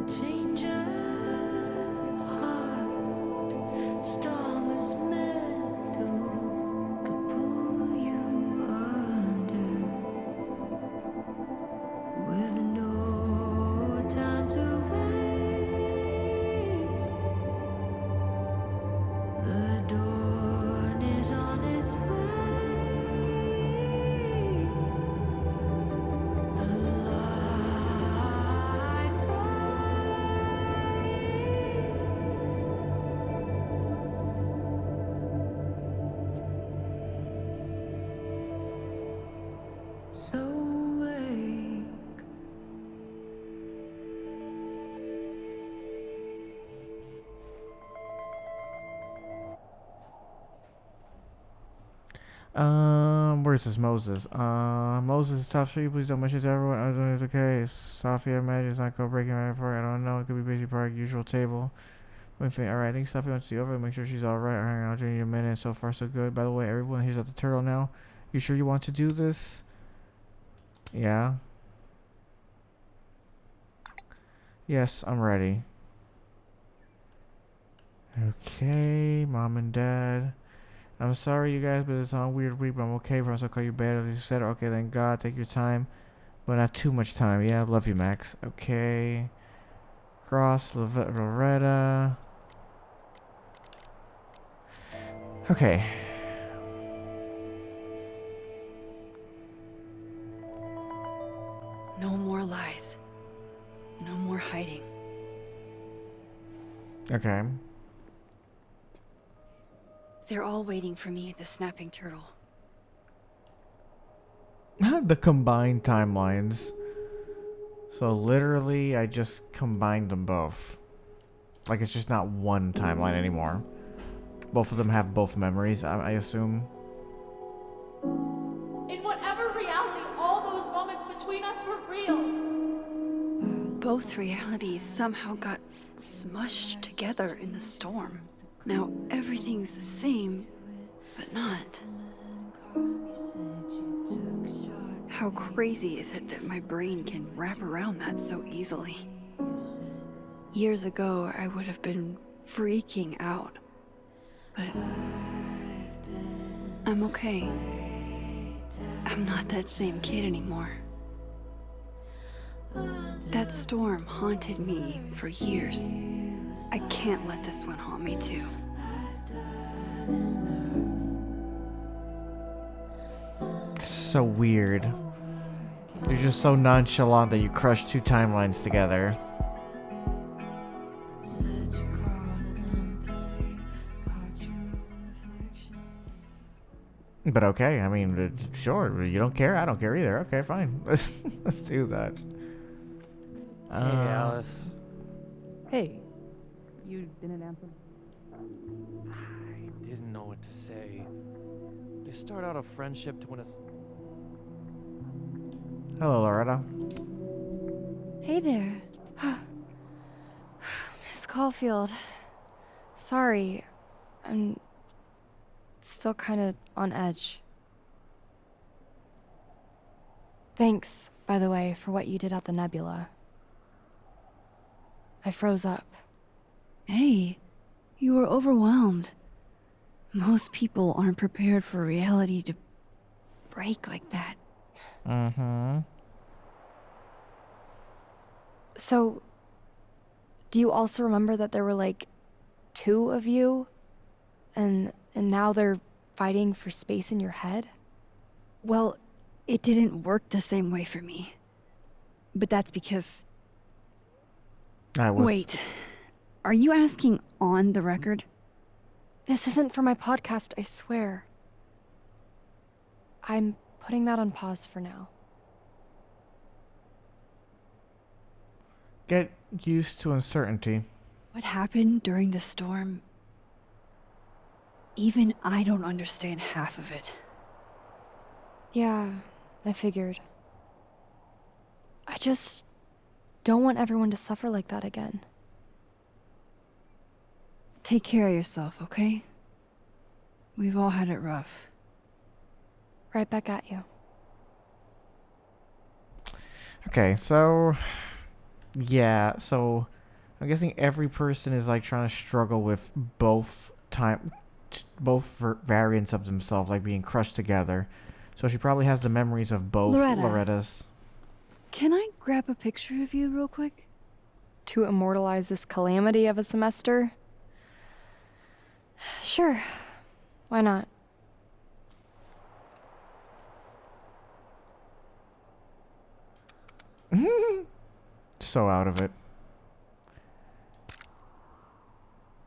Change of heart, storm is metal, could pull you under with no time to waste. The dawn is on its way. The light breaks. So wake. Where's this Moses? Moses, top street, please don't mention it to everyone. I don't know if it's okay. Sophia, imagine it's not called breaking my apart. I don't know. It could be busy park, usual table. Alright, I think Sophia wants to see over and make sure she's alright. Alright, I'll join you in a minute. So far, so good. By the way, everyone here's at the turtle now. You sure you want to do this? Yeah. Yes, I'm ready. Okay, mom and dad. I'm sorry, you guys, but it's on a weird week, but I'm okay. Promise I'll call you better. You said, okay, thank God. Take your time, but not too much time. Yeah, love you, Max. Okay. Cross, Loretta. Okay. No more lies. No more hiding. Okay. They're all waiting for me at the Snapping Turtle. The combined timelines. So literally, I just combined them both. Like, it's just not one timeline anymore. Both of them have both memories, I assume. In whatever reality, all those moments between us were real. Both realities somehow got smushed together in the storm. Now everything's the same, but not. How crazy is it that my brain can wrap around that so easily? Years ago, I would have been freaking out. But I'm okay. I'm not that same kid anymore. That storm haunted me for years. I can't let this one haunt me too. So weird. You're just so nonchalant that you crush two timelines together. But okay, I mean, sure, you don't care, I don't care either. Okay, fine. Let's do that. Hey, Alice. Hey, you didn't answer? I didn't know what to say. You start out a friendship to win a... Hello, Loretta. Hey there. Miss Caulfield. Sorry. I'm still kind of on edge. Thanks, by the way, for what you did at the nebula. I froze up. Hey, you were overwhelmed. Most people aren't prepared for reality to break like that. Mm-hmm. So, do you also remember that there were like 2 of you? And now they're fighting for space in your head? Well, it didn't work the same way for me. But that's because... Wait, are you asking on the record? This isn't for my podcast, I swear. I'm putting that on pause for now. Get used to uncertainty. What happened during the storm? Even I don't understand half of it. Yeah, I figured. I just don't want everyone to suffer like that again. Take care of yourself, okay? We've all had it rough. Right back at you. Okay, so... Yeah, so... I'm guessing every person is like trying to struggle with both variants of themselves, like being crushed together. So she probably has the memories of both Loretta. Lorettas. Can I grab a picture of you real quick? To immortalize this calamity of a semester? Sure. Why not? So out of it.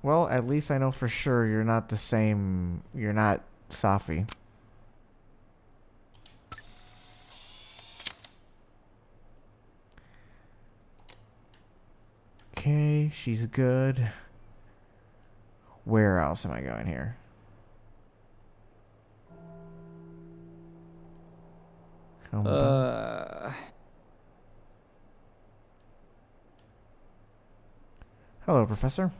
Well, at least I know for sure you're not the same. You're not Safi. Okay, she's good. Where else am I going here? Come on. Hello, Professor.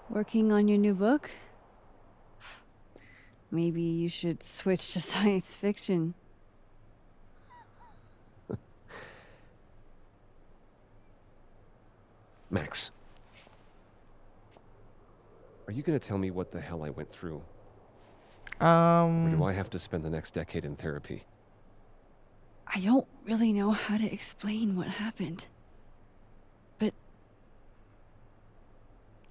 Working on your new book? Maybe you should switch to science fiction. Max. Are you gonna tell me what the hell I went through? Or do I have to spend the next decade in therapy? I don't really know how to explain what happened. But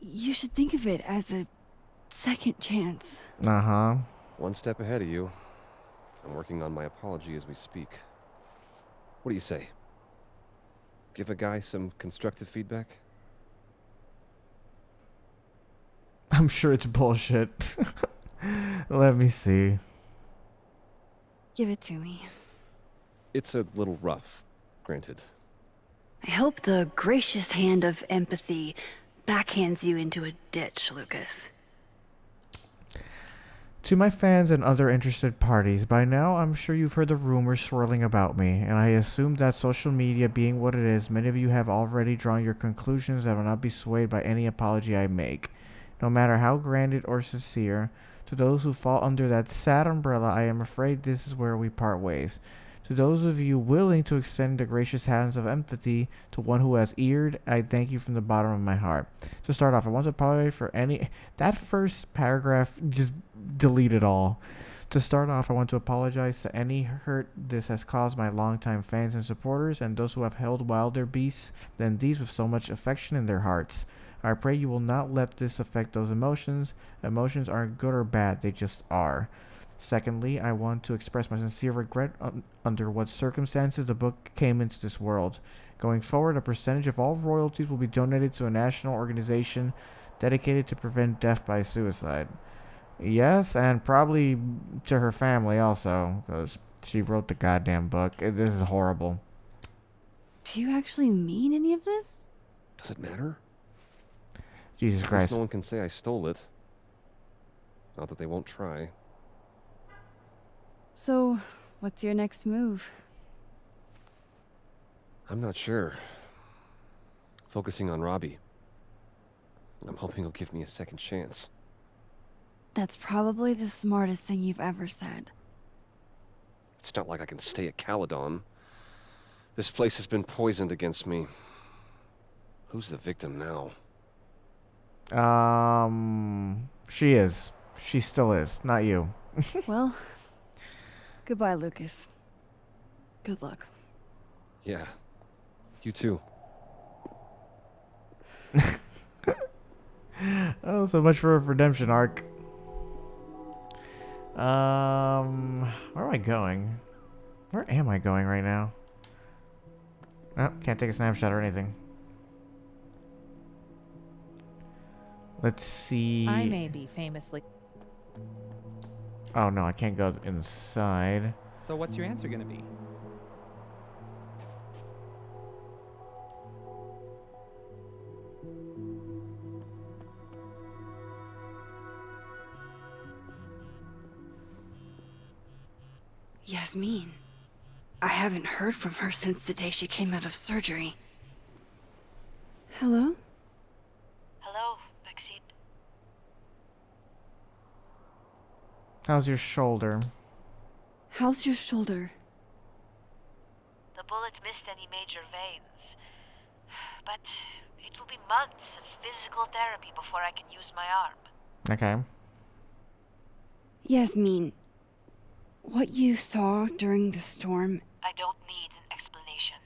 you should think of it as a second chance. Uh-huh. One step ahead of you. I'm working on my apology as we speak. What do you say? Give a guy some constructive feedback? I'm sure it's bullshit. Let me see. Give it to me. It's a little rough, granted. I hope the gracious hand of empathy backhands you into a ditch, Lucas. To my fans and other interested parties, by now I'm sure you've heard the rumors swirling about me, and I assume that social media being what it is, many of you have already drawn your conclusions that will not be swayed by any apology I make. No matter how granted or sincere, to those who fall under that sad umbrella, I am afraid this is where we part ways. To those of you willing to extend the gracious hands of empathy to one who has eared, I thank you from the bottom of my heart. To start off, I want to apologize for any... That first paragraph, just delete it all. To start off, I want to apologize to any hurt this has caused my longtime fans and supporters and those who have held wilder beasts than these with so much affection in their hearts. I pray you will not let this affect those emotions. Emotions aren't good or bad, they just are. Secondly, I want to express my sincere regret under what circumstances the book came into this world. Going forward, a percentage of all royalties will be donated to a national organization dedicated to prevent death by suicide. Yes, and probably to her family also, because she wrote the goddamn book. This is horrible. Do you actually mean any of this? Does it matter? Jesus At least Christ. no one can say I stole it. Not that they won't try. So, what's your next move? I'm not sure. Focusing on Robbie. I'm hoping he'll give me a second chance. That's probably the smartest thing you've ever said. It's not like I can stay at Caledon. This place has been poisoned against me. Who's the victim now? She is. She still is. Not you. Well, goodbye, Lucas. Good luck. Yeah. You too. Oh, so much for a redemption arc. Where am I going? Where am I going right now? Oh, can't take a snapshot or anything. Let's see. I may be famously. Oh no, I can't go inside. So what's your answer gonna be? Yasmin. I haven't heard from her since the day she came out of surgery. Hello? Hello, Maxine. How's your shoulder? How's your shoulder? The bullet missed any major veins. But it will be months of physical therapy before I can use my arm. Okay. Yasmin, what you saw during the storm, I don't need an explanation.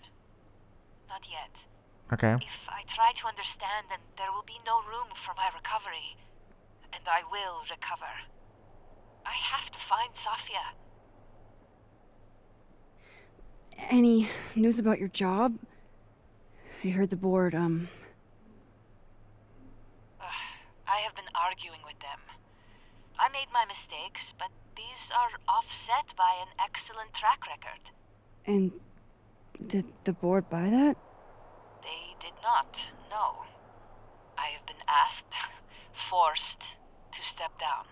Not yet. Okay. If I try to understand, then there will be no room for my recovery. And I will recover. I have to find Safia. any news about your job? I heard the board, I have been arguing with them. I made my mistakes, but these are offset by an excellent track record. And did the board buy that? They did not, no. I have been asked, forced to step down.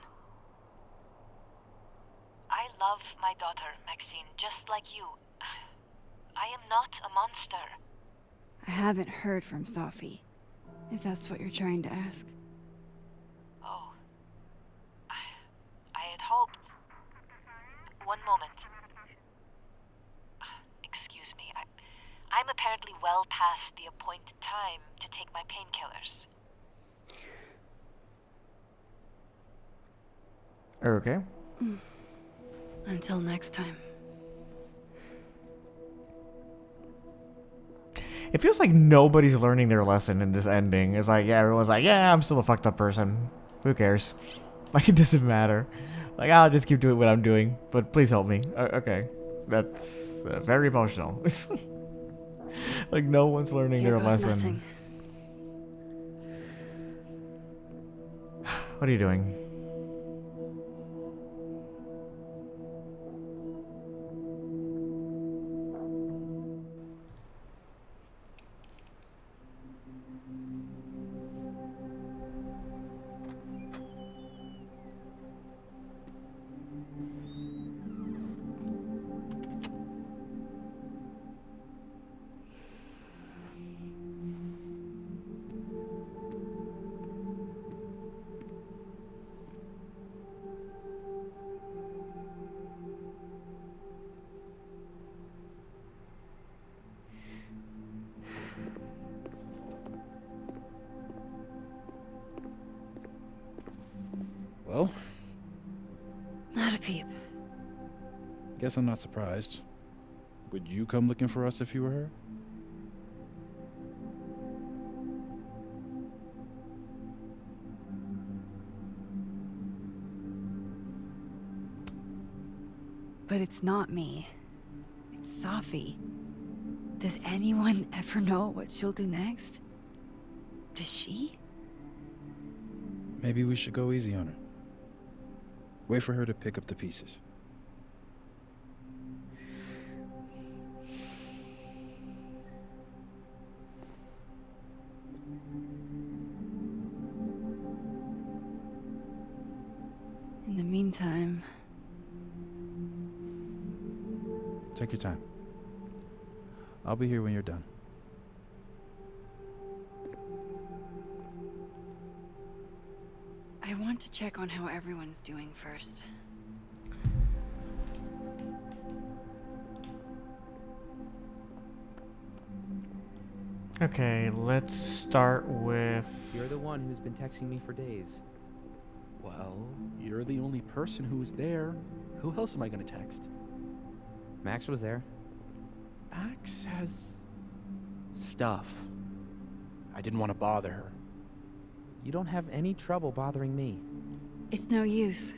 I love my daughter, Maxine, just like you. I am not a monster. I haven't heard from Safi, if that's what you're trying to ask. Oh. I had hoped... One moment. Excuse me, I'm apparently well past the appointed time to take my painkillers. Okay. Until next time. It feels like nobody's learning their lesson in this ending. It's like, yeah, everyone's like, yeah, I'm still a fucked up person. Who cares? Like, it doesn't matter. Like, I'll just keep doing what I'm doing. But please help me. Okay. That's very emotional. Like, no one's learning Here their goes lesson. nothing. What are you doing? Well, Not a peep. guess I'm not surprised. Would you come looking for us if you were her? But it's not me. It's Safi. Does anyone ever know what she'll do next? Does she? Maybe we should go easy on her. Wait for her to pick up the pieces. In the meantime, Take your time. I'll be here when you're done. I want to check on how everyone's doing first. Okay, let's start with... You're the one who's been texting me for days. Well, you're the only person who was there. Who else am I gonna text? Max was there. Axe has... stuff. I didn't want to bother her. You don't have any trouble bothering me. It's no use.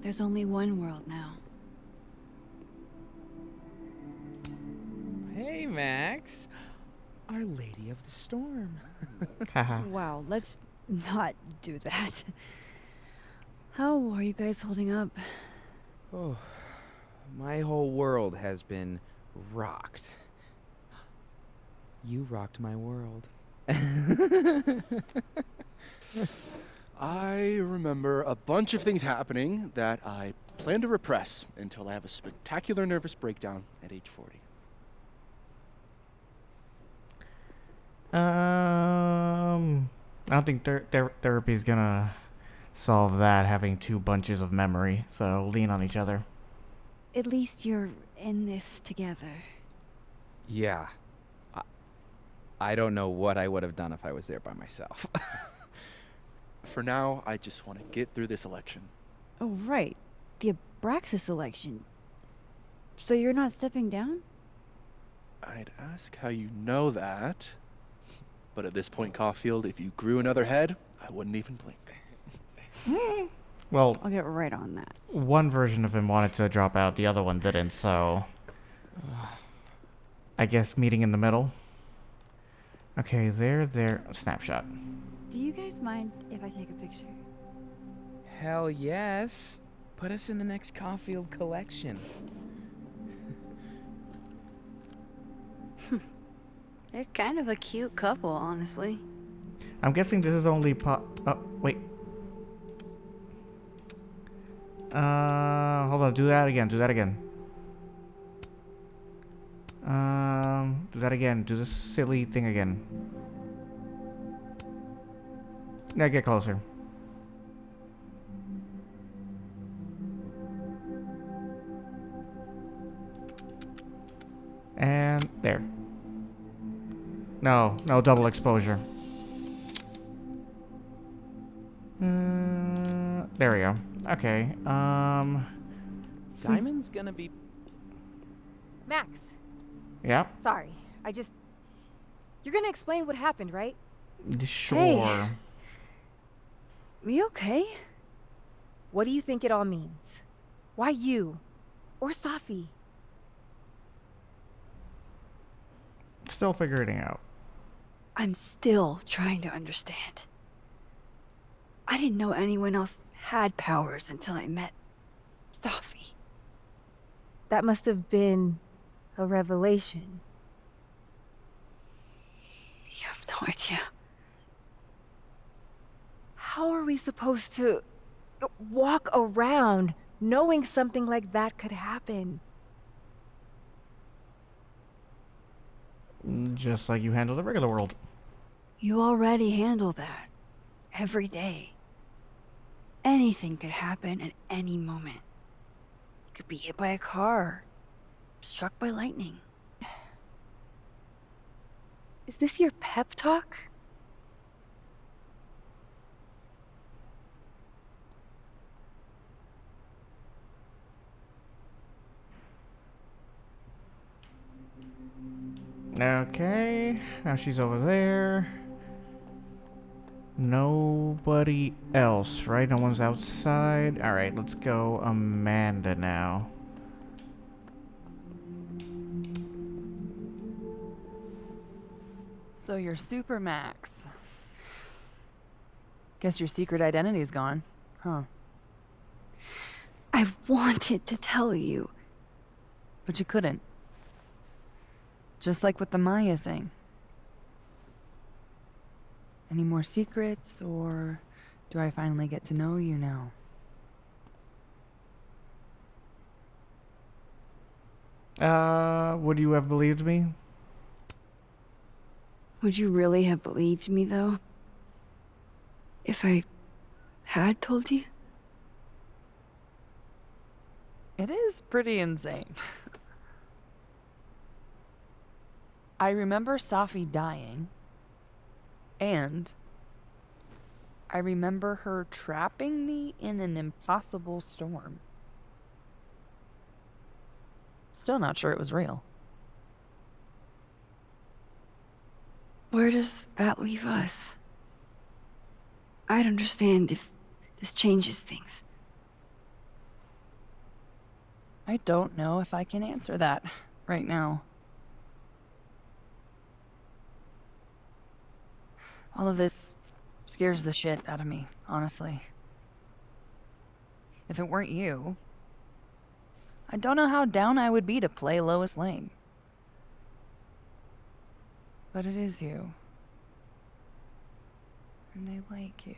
There's only one world now. Hey, Max. Our Lady of the Storm. Haha. Wow, let's not do that. How are you guys holding up? Oh, my whole world has been rocked. You rocked my world. I remember a bunch of things happening that I plan to repress until I have a spectacular nervous breakdown at age 40. I don't think therapy is gonna solve that, having two bunches of memory, so lean on each other. At least you're in this together. Yeah. I don't know what I would have done if I was there by myself. For now, I just want to get through this election. Oh, right. The Abraxas election. So you're not stepping down? I'd ask how you know that. But at this point, Caulfield, if you grew another head, I wouldn't even blink. Well, I'll get right on that. one version of him wanted to drop out, the other one didn't, so I guess meeting in the middle. Okay, there. Snapshot. Do you guys mind if I take a picture? Hell yes. Put us in the next Caulfield collection. They're kind of a cute couple, honestly. I'm guessing this is only oh, wait. Hold on, do that again. Do that again, do this silly thing again. Now get closer. And there. No, double exposure. There we go. Okay, Simon's gonna be... Max, yeah, sorry. You're gonna explain what happened, right? sure. Hey. You okay? What do you think it all means? Why you? Or Safi? Still figuring it out. I'm still trying to understand. I didn't know anyone else had powers until I met Safi. That must have been a revelation. You have no idea. How are we supposed to walk around knowing something like that could happen? Just like you handle the regular world. You already handle that. Every day. Anything could happen at any moment. You could be hit by a car. Struck by lightning. Is this your pep talk? Okay, now she's over there. Nobody else, right? No one's outside. Alright, let's go Amanda now. So you're Super Max. Guess your secret identity's gone, huh? I wanted to tell you. But you couldn't. Just like with the Maya thing. Any more secrets, or do I finally get to know you now? Would you have believed me? Would you really have believed me, though? If I had told you? It is pretty insane. I remember Safi dying, and I remember her trapping me in an impossible storm. Still not sure it was real. Where does that leave us? I'd understand if this changes things. I don't know if I can answer that right now. All of this scares the shit out of me, honestly. If it weren't you, I don't know how down I would be to play Lois Lane. But it is you. And I like you.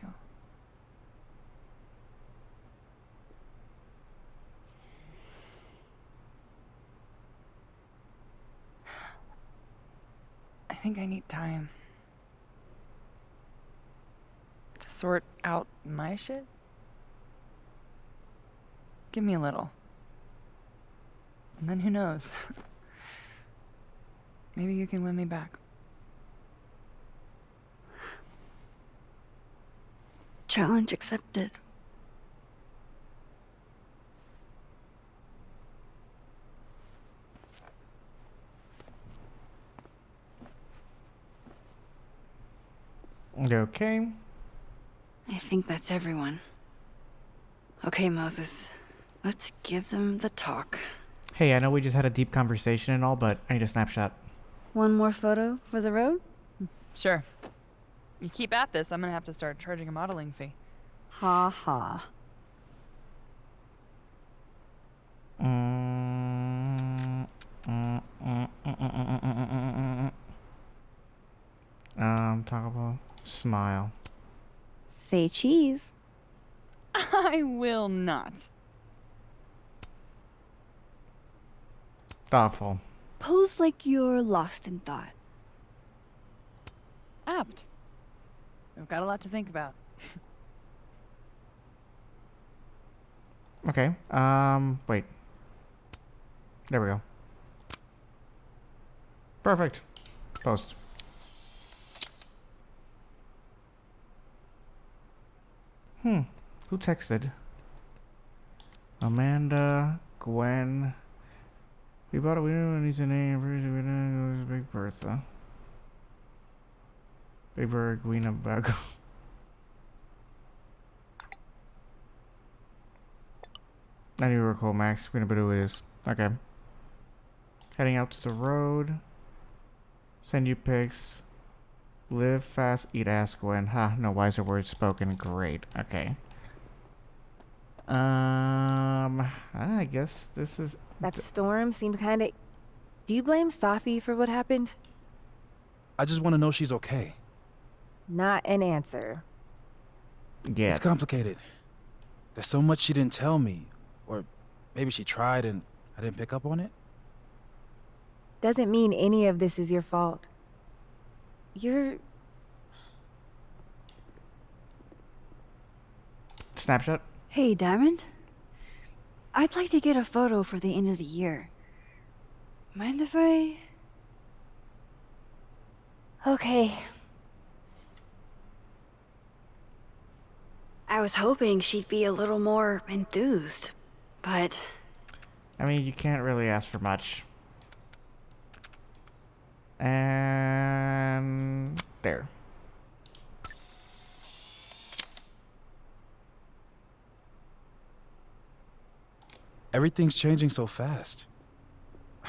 I think I need time to sort out my shit. Give me a little. And then who knows? Maybe you can win me back. Challenge accepted. Okay. I think that's everyone. Okay, Moses. Let's give them the talk. Hey, I know we just had a deep conversation and all, but I need a snapshot. One more photo for the road? Sure. You keep at this, I'm gonna have to start charging a modeling fee. Ha ha. Talkable. Smile. Say cheese. I will not. Thoughtful. Pose like you're lost in thought. Apt. I've got a lot to think about. Okay. Wait. There we go. Perfect. Post. Who texted? Amanda, Gwen. We bought it. We don't need a name. It was Big Bertha. Big Bird, Gwena, Bug. I need to recall Max. We're gonna do it is. Okay. Heading out to the road. Send you pics. Live fast, eat ass, Gwen. Ha, no wiser words spoken. Great. Okay. I guess this is... That storm seemed kinda... Do you blame Safi for what happened? I just want to know she's okay. Not an answer. Yeah. It's complicated. There's so much she didn't tell me. Or maybe she tried and I didn't pick up on it. Doesn't mean any of this is your fault. You're... Snapshot? Hey, Diamond. I'd like to get a photo for the end of the year. Mind if I... Okay. I was hoping she'd be a little more enthused, but... I mean, you can't really ask for much. And... there. Everything's changing so fast.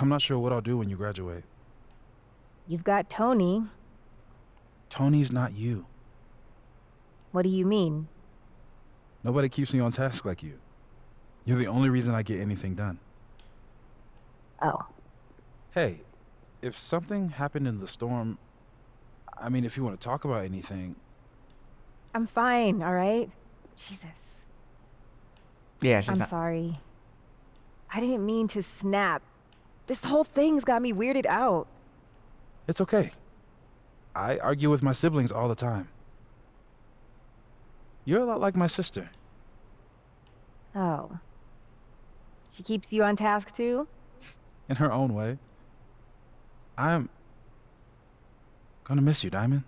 I'm not sure what I'll do when you graduate. You've got Tony. Tony's not you. What do you mean? Nobody keeps me on task like you. You're the only reason I get anything done. Oh. Hey, if something happened in the storm, I mean, if you want to talk about anything... I'm fine, all right? Jesus. Yeah, she's I'm not... sorry. I didn't mean to snap. This whole thing's got me weirded out. It's okay. I argue with my siblings all the time. You're a lot like my sister. Oh. She keeps you on task too? In her own way. I'm gonna miss you, Diamond.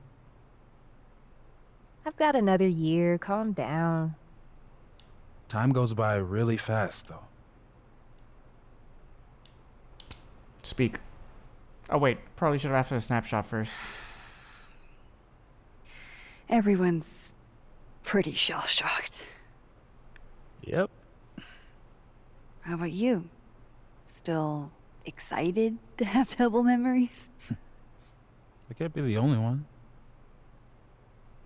I've got another year. Calm down. Time goes by really fast, though. Speak. Oh, wait. Probably should have asked for the snapshot first. Everyone's pretty shell-shocked. Yep. How about you? Still excited to have double memories? I can't be the only one.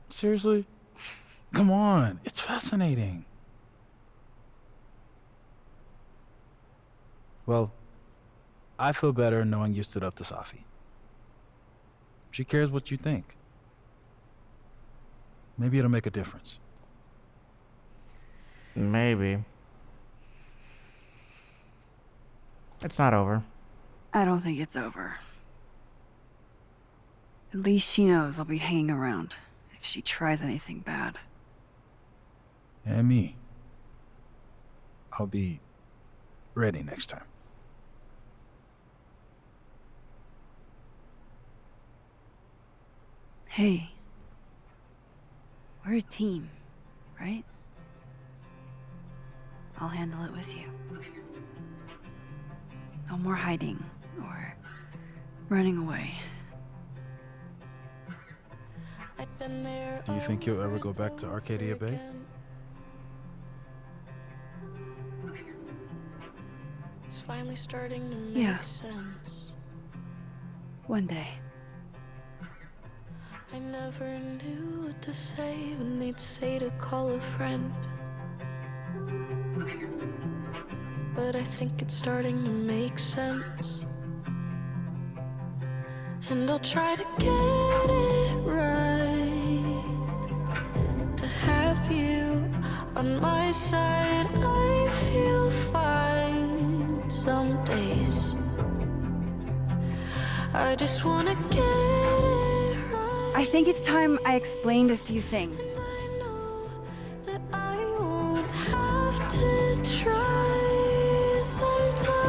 Seriously? Come on. It's fascinating. Well, I feel better knowing you stood up to Safi. She cares what you think. Maybe it'll make a difference. Maybe. It's not over. I don't think it's over. At least she knows I'll be hanging around if she tries anything bad. And me. I'll be ready next time. Hey, we're a team, right? I'll handle it with you. No more hiding or running away. Do you think you'll ever go back to Arcadia Bay? It's finally starting to make Yeah. sense. One day. I never knew what to say when they'd say to call a friend. But I think it's starting to make sense. And I'll try to get it right. To have you on my side, I feel fine some days. I just wanna get it right. I think it's time I explained a few things. I know that I won't have to try sometimes.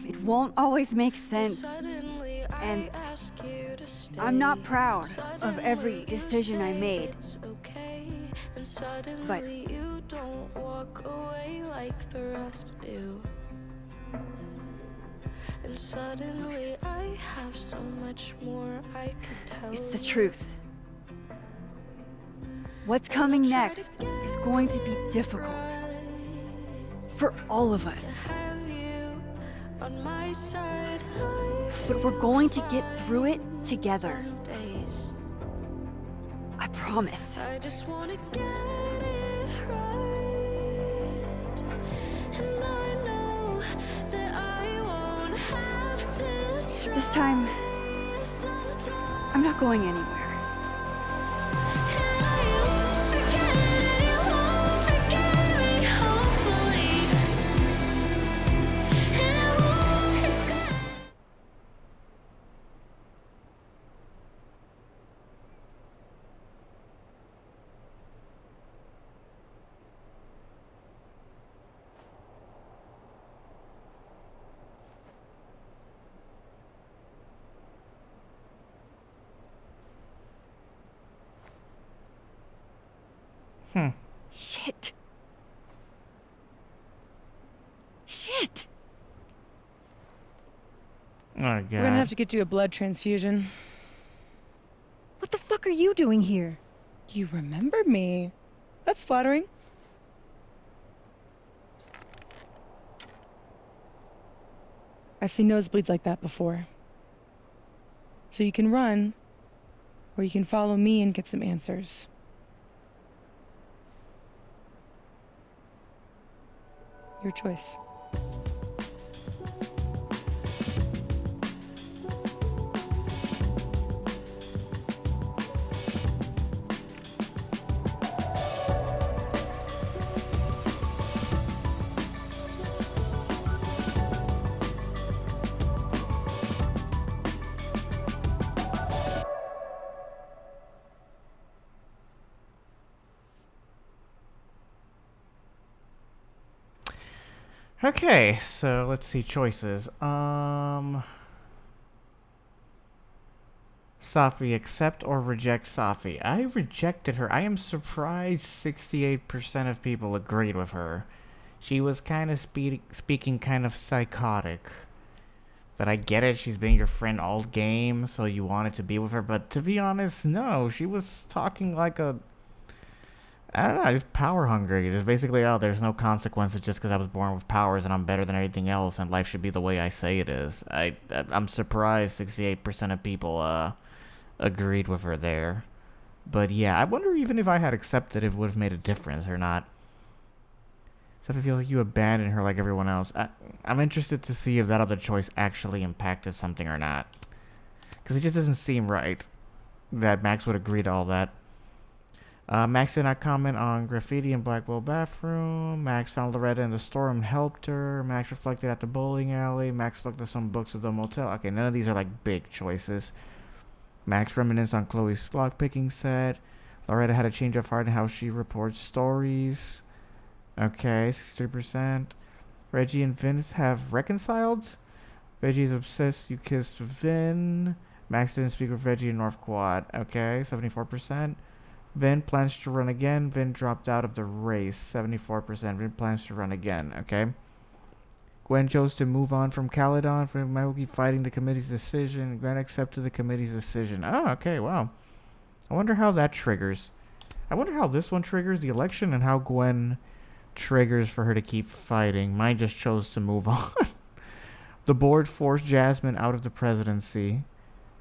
It won't always make sense. Suddenly And I ask you to stay. I'm not proud of Suddenly every you decision I say made. it's okay. And suddenly you don't walk away like the rest do. And suddenly I have so much more I could tell. It's the truth. What's coming next is going to be difficult. For all of us. Have you on my side? But we're going to get through it together. Some days I promise. I just wanna get it right. And I know that I won't have to try. This time, I'm not going anywhere. And I used to forget it, you won't forget me, hopefully. And I won't regret. Shit. Shit. Oh, God. We're gonna have to get you a blood transfusion. What the fuck are you doing here? You remember me. That's flattering. I've seen nosebleeds like that before. So you can run, or you can follow me and get some answers. Your choice. Okay, so let's see choices. Safi, accept or reject Safi. I rejected her. I am surprised 68% of people agreed with her. She was kind of speaking kind of psychotic. But I get it, she's been your friend all game, so you wanted to be with her. But to be honest, no. She was talking like a... I don't know, just power hungry. Just basically, oh, there's no consequences just because I was born with powers and I'm better than everything else and life should be the way I say it is. I'm surprised 68% of people agreed with her there. But yeah, I wonder even if I had accepted if it would have made a difference or not. So if it feels like you abandoned her like everyone else, I'm interested to see if that other choice actually impacted something or not. Because it just doesn't seem right that Max would agree to all that. Max did not comment on graffiti in Blackwell bathroom. Max found Loretta in the store and helped her. Max reflected at the bowling alley. Max looked at some books at the motel. Okay, none of these are like big choices. Max reminisced on Chloe's lockpicking set. Loretta had a change of heart in how she reports stories. Okay, 63%. Reggie and Vince have reconciled. Reggie's obsessed you kissed Vin. Max didn't speak with Reggie in North Quad. Okay, 74%. Vin plans to run again. Vin dropped out of the race. 74%. Vin plans to run again. Okay. Gwen chose to move on from Caledon. For Milwaukee fighting the committee's decision. Gwen accepted the committee's decision. Oh, okay, wow. I wonder how that triggers. I wonder how this one triggers the election and how Gwen triggers for her to keep fighting. Mine just chose to move on. The board forced Jasmine out of the presidency.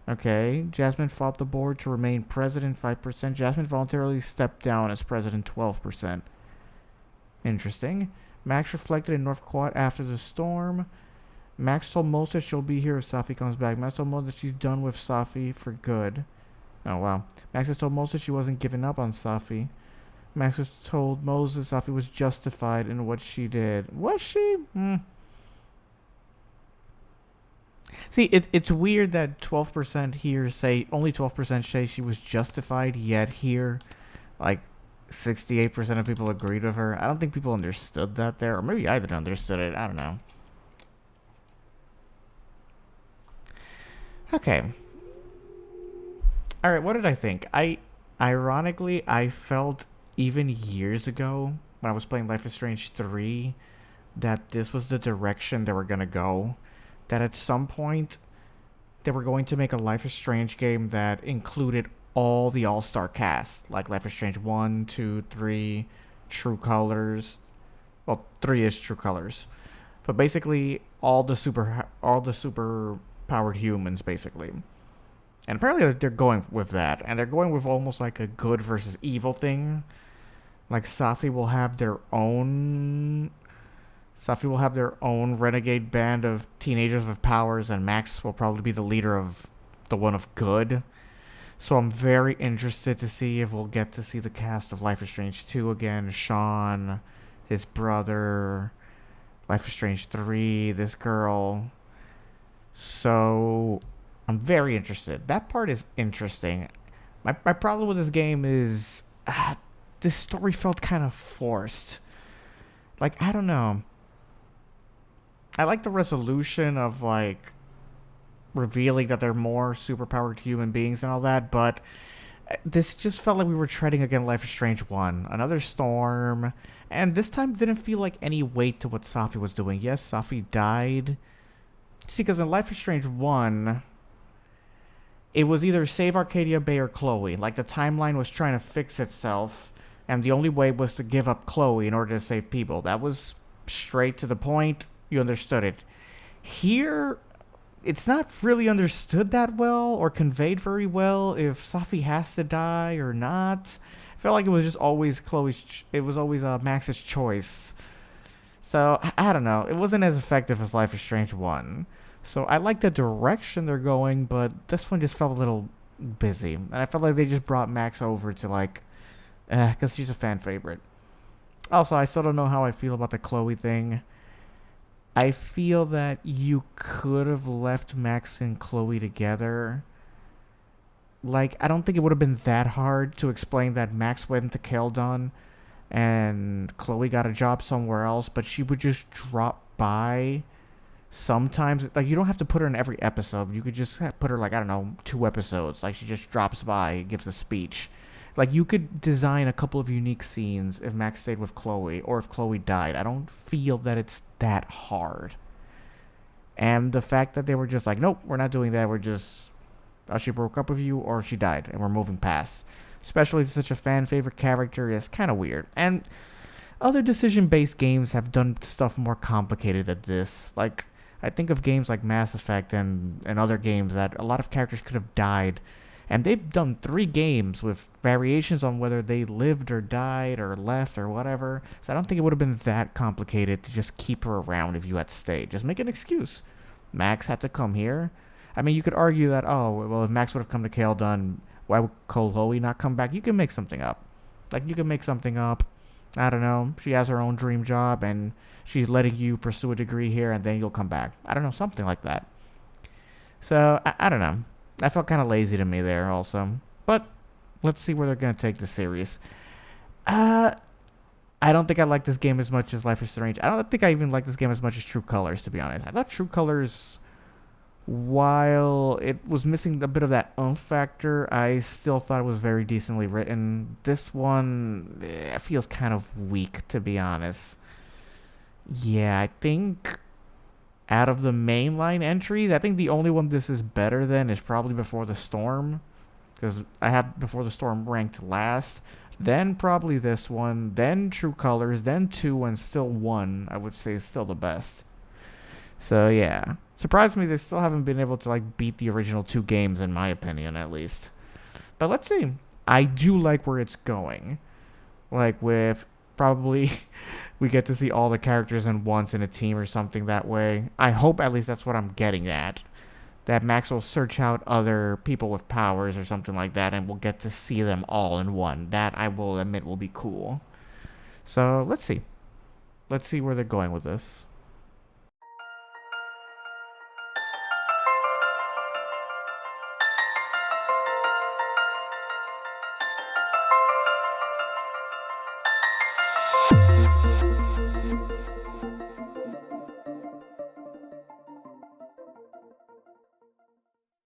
Okay, Jasmine fought the board to remain president 5%. Jasmine voluntarily stepped down as president 12%. Interesting. Max reflected in North Quad after the storm. Max told Moses she'll be here if Safi comes back. Max told Moses that she's done with Safi for good. Oh, wow. Max has told Moses she wasn't giving up on Safi. Max has told Moses Safi was justified in what she did. Was she? See, it's weird that 12% here say, only 12% say she was justified, yet here, like, 68% of people agreed with her. I don't think people understood that there, or maybe I didn't understood it. I don't know. Okay. Alright, what did I think? Ironically, I felt even years ago, when I was playing Life is Strange 3, that this was the direction they were gonna go. That at some point, they were going to make a Life is Strange game that included all the all-star cast, like Life is Strange 1, 2, 3, True Colors. Well, 3 is True Colors. But basically, all the super powered humans, basically. And apparently they're going with that. And they're going with almost like a good versus evil thing. Like Safi will have their own renegade band of teenagers with powers, and Max will probably be the leader of the one of good. So I'm very interested to see if we'll get to see the cast of Life is Strange 2 again. Sean, his brother, Life is Strange 3, this girl. So I'm very interested. That part is interesting. My problem with this game is this story felt kind of forced. Like, I don't know. I like the resolution of, like, revealing that they're more superpowered human beings and all that, but this just felt like we were treading again Life is Strange 1. Another storm, and this time didn't feel like any weight to what Safi was doing. Yes, Safi died. See, because in Life is Strange 1, it was either save Arcadia Bay or Chloe. Like, the timeline was trying to fix itself, and the only way was to give up Chloe in order to save people. That was straight to the point. You understood it. Here, it's not really understood that well or conveyed very well if Safi has to die or not. I felt like it was just always Max's choice. So, I don't know. It wasn't as effective as Life is Strange 1. So, I like the direction they're going, but this one just felt a little busy. And I felt like they just brought Max over to, like, because she's a fan favorite. Also, I still don't know how I feel about the Chloe thing. I feel that you could have left Max and Chloe together. Like, I don't think it would have been that hard to explain that Max went to Caledon and Chloe got a job somewhere else, but she would just drop by sometimes. Like, you don't have to put her in every episode. You could just put her, like, I don't know, 2 episodes. Like, she just drops by, gives a speech. Like, you could design a couple of unique scenes if Max stayed with Chloe, or if Chloe died. I don't feel that it's that hard. And the fact that they were just like, nope, we're not doing that. We're just, she broke up with you, or she died, and we're moving past. Especially such a fan favorite character is kind of weird. And other decision-based games have done stuff more complicated than this. Like, I think of games like Mass Effect and other games that a lot of characters could have died. And they've done 3 games with variations on whether they lived or died or left or whatever. So I don't think it would have been that complicated to just keep her around if you had stayed. Just make an excuse. Max had to come here. I mean, you could argue that, oh, well, if Max would have come to Caledon, why would Chloe not come back? You can make something up. Like, you can make something up. I don't know. She has her own dream job, and she's letting you pursue a degree here, and then you'll come back. I don't know, something like that. So, I don't know. That felt kind of lazy to me there also. But let's see where they're going to take the series. I don't think I like this game as much as Life is Strange. I don't think I even like this game as much as True Colors, to be honest. I thought True Colors, while it was missing a bit of that factor, I still thought it was very decently written. This one feels kind of weak, to be honest. Yeah, I think out of the mainline entries, I think the only one this is better than is probably Before the Storm, because I have Before the Storm ranked last. Then probably this one, then True Colors, then 2, and still 1, I would say is still the best. So yeah. Surprised me they still haven't been able to like beat the original 2 games, in my opinion, at least. But let's see. I do like where it's going. Like with probably we get to see all the characters in once in a team or something that way. I hope at least that's what I'm getting at. That Max will search out other people with powers or something like that, and we'll get to see them all in one. That, I will admit, will be cool. So, let's see. Let's see where they're going with this.